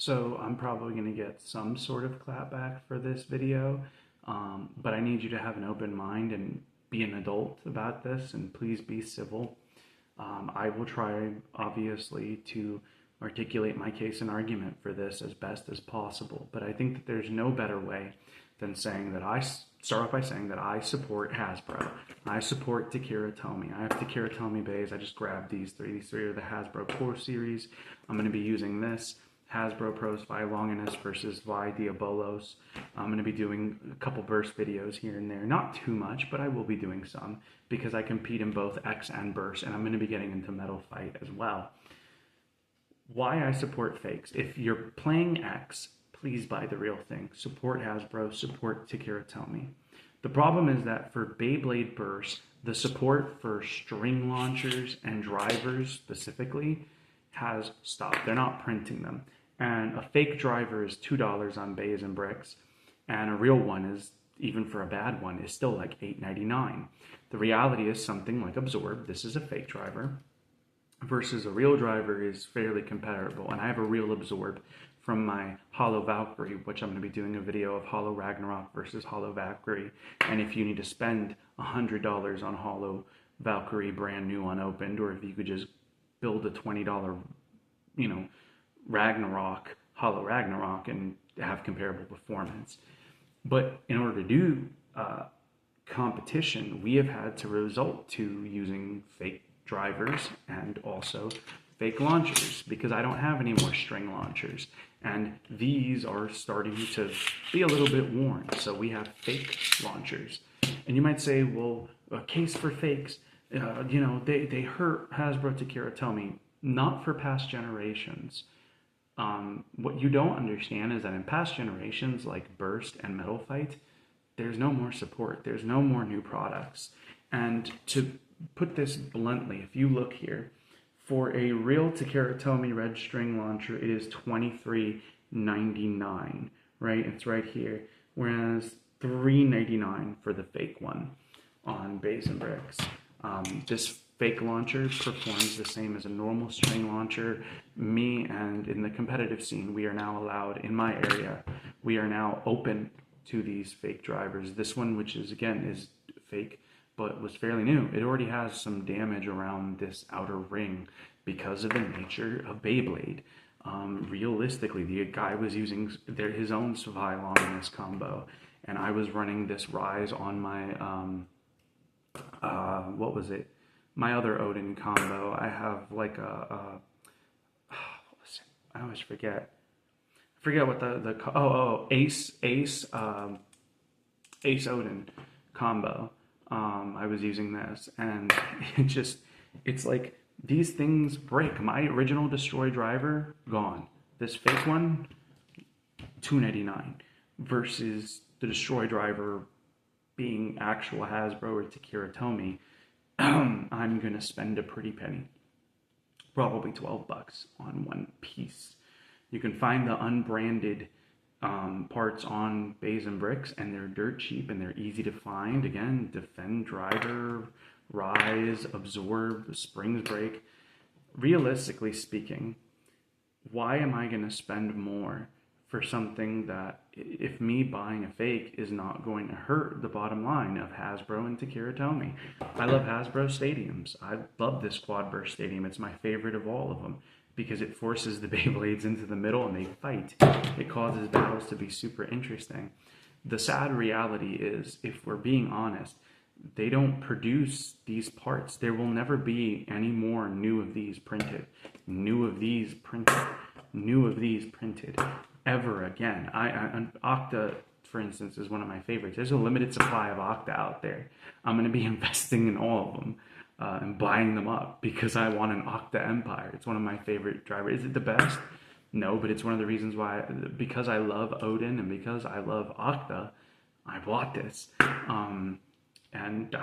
So I'm probably going to get some sort of clapback for this video, but I need you to have an open mind and be an adult about this, and please be civil. I will try, obviously, to articulate my case and argument for this as best as possible, but I think that there's no better way than saying that I start off by saying that I support Hasbro. I support Takara Tomy. I have Takara Tomy bays. I just grabbed these three. These three are the Hasbro Core series. I'm going to be using this. Hasbro Pros Vi Longinus versus Vi Diabolos. I'm going to be doing a couple burst videos here and there. Not too much, but I will be doing some because I compete in both X and burst, and I'm going to be getting into Metal Fight as well. Why I support fakes. If you're playing X, please buy the real thing. Support Hasbro, support Takara Tomy. The problem is that for Beyblade Burst, the support for string launchers and drivers specifically has stopped. They're not printing them. And a fake driver is $2 on Bays and Bricks, and a real one is, even for a bad one, is still like $8.99. The reality is something like Absorb, this is a fake driver, versus a real driver is fairly comparable. And I have a real Absorb from my Hollow Valkyrie, which I'm going to be doing a video of Hollow Ragnarok versus Hollow Valkyrie. And if you need to spend $100 on Hollow Valkyrie brand new unopened, or if you could just build a $20, Ragnarok, Hollow Ragnarok, and have comparable performance. But in order to do competition, we have had to resort to using fake drivers and also fake launchers, because I don't have any more string launchers, and these are starting to be a little bit worn. So we have fake launchers, and you might say, well, a case for fakes, they hurt Hasbro Takara Tomy. Not for past generations. What you don't understand is that in past generations like Burst and Metal Fight, there's no more support. There's no more new products. And to put this bluntly, if you look here, for a real Takara Tomy red string launcher, it is $23.99, right? It's right here. Whereas $3.99 for the fake one on Bays and Bricks. This fake launcher performs the same as a normal string launcher. Me and in the competitive scene, we are now allowed, in my area, we are now open to these fake drivers. This one, which is fake, but was fairly new. It already has some damage around this outer ring because of the nature of Beyblade. Realistically, the guy was using his own Vi Longinus combo, and I was running this Rise on my, my other Odin combo. I have like I always forget. I forget what Ace Odin combo. I was using this, and it's like these things break. My original Destroy driver, gone. This fake one, $2.99, versus the Destroy driver being actual Hasbro or Takara Tomy. I'm gonna spend a pretty penny, probably $12 on one piece. You can find the unbranded parts on Bays and Bricks, and they're dirt cheap and they're easy to find. Again, Defend driver, Rise, Absorb, Springs break. Realistically speaking, why am I gonna spend more for something that, if me buying a fake, is not going to hurt the bottom line of Hasbro and Takara Tomy? I love Hasbro stadiums. I love this quad burst stadium. It's my favorite of all of them because it forces the Beyblades into the middle and they fight. It causes battles to be super interesting. The sad reality is, if we're being honest, they don't produce these parts. There will never be any more new of these printed, new of these printed, new of these printed, ever again. Octa, for instance, is one of my favorites. There's a limited supply of Octa out there. I'm going to be investing in all of them and buying them up because I want an Octa Empire. It's one of my favorite drivers. Is it the best? No, but it's one of the reasons why, because I love Odin and because I love Octa, I bought this. And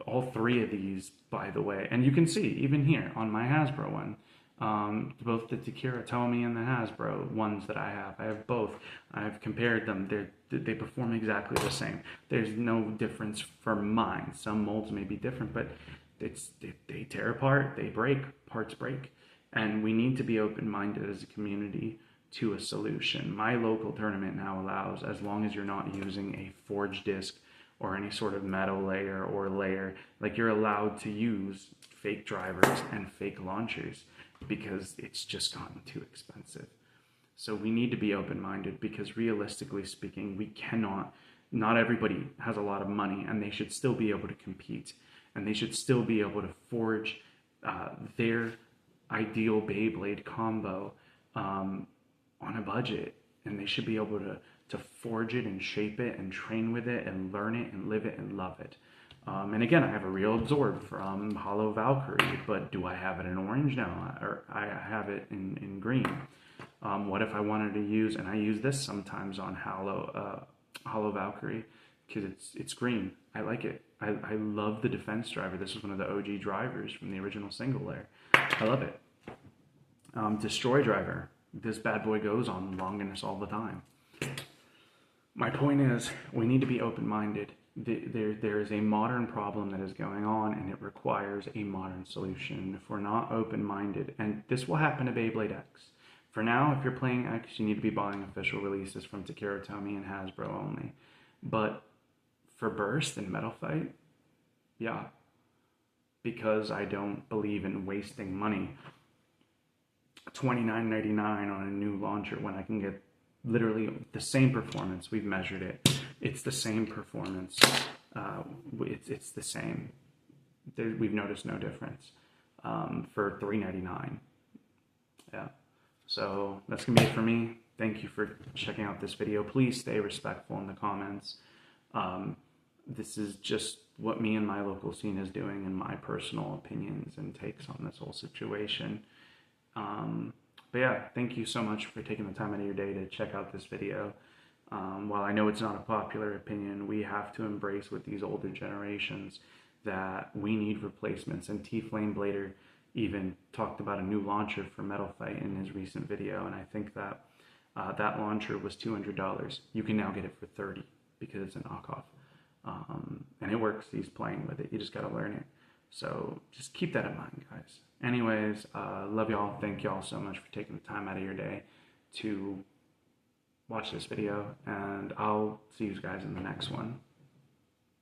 all three of these, by the way, and you can see even here on my Hasbro one, both the Takara Tomy and the Hasbro ones that I have both. I've compared them. They perform exactly the same. There's no difference for mine. Some molds may be different, but they tear apart, they break, parts break. And we need to be open-minded as a community to a solution. My local tournament now allows, as long as you're not using a forged disc or any sort of metal layer or layer, like you're allowed to use fake drivers and fake launchers because it's just gotten too expensive. So we need to be open-minded because realistically speaking, we cannot, not everybody has a lot of money and they should still be able to compete and they should still be able to forge their ideal Beyblade combo on a budget, and they should be able to forge it and shape it and train with it and learn it and live it and love it. And again, I have a real Absorb from Hollow Valkyrie, but do I have it in orange? No, or I have it in green. What if I wanted to use, and I use this sometimes on Hollow Valkyrie because it's green. I like it. I love the defense driver. This is one of the OG drivers from the original single layer. I love it. Destroy driver. This bad boy goes on Longinus all the time. My point is, we need to be open-minded. There is a modern problem that is going on, and it requires a modern solution. If we're not open-minded, and this will happen to Beyblade X. For now, if you're playing X, you need to be buying official releases from Takara, Tomy, and Hasbro only. But for Burst and Metal Fight, yeah. Because I don't believe in wasting money. $29.99 on a new launcher when I can get literally the same performance. We've measured it. It's the same performance. It's the same. We've noticed no difference for $3.99. Yeah. So that's going to be it for me. Thank you for checking out this video. Please stay respectful in the comments. This is just what me and my local scene is doing and my personal opinions and takes on this whole situation. But yeah, thank you so much for taking the time out of your day to check out this video. While I know it's not a popular opinion, we have to embrace with these older generations that we need replacements. And T-Flame Blader even talked about a new launcher for Metal Fight in his recent video, and I think that that launcher was $200. You can now get it for $30 because it's a knockoff. And it works. He's playing with it. You just got to learn it. So just keep that in mind, guys. Anyways, love y'all. Thank y'all so much for taking the time out of your day to watch this video, and I'll see you guys in the next one.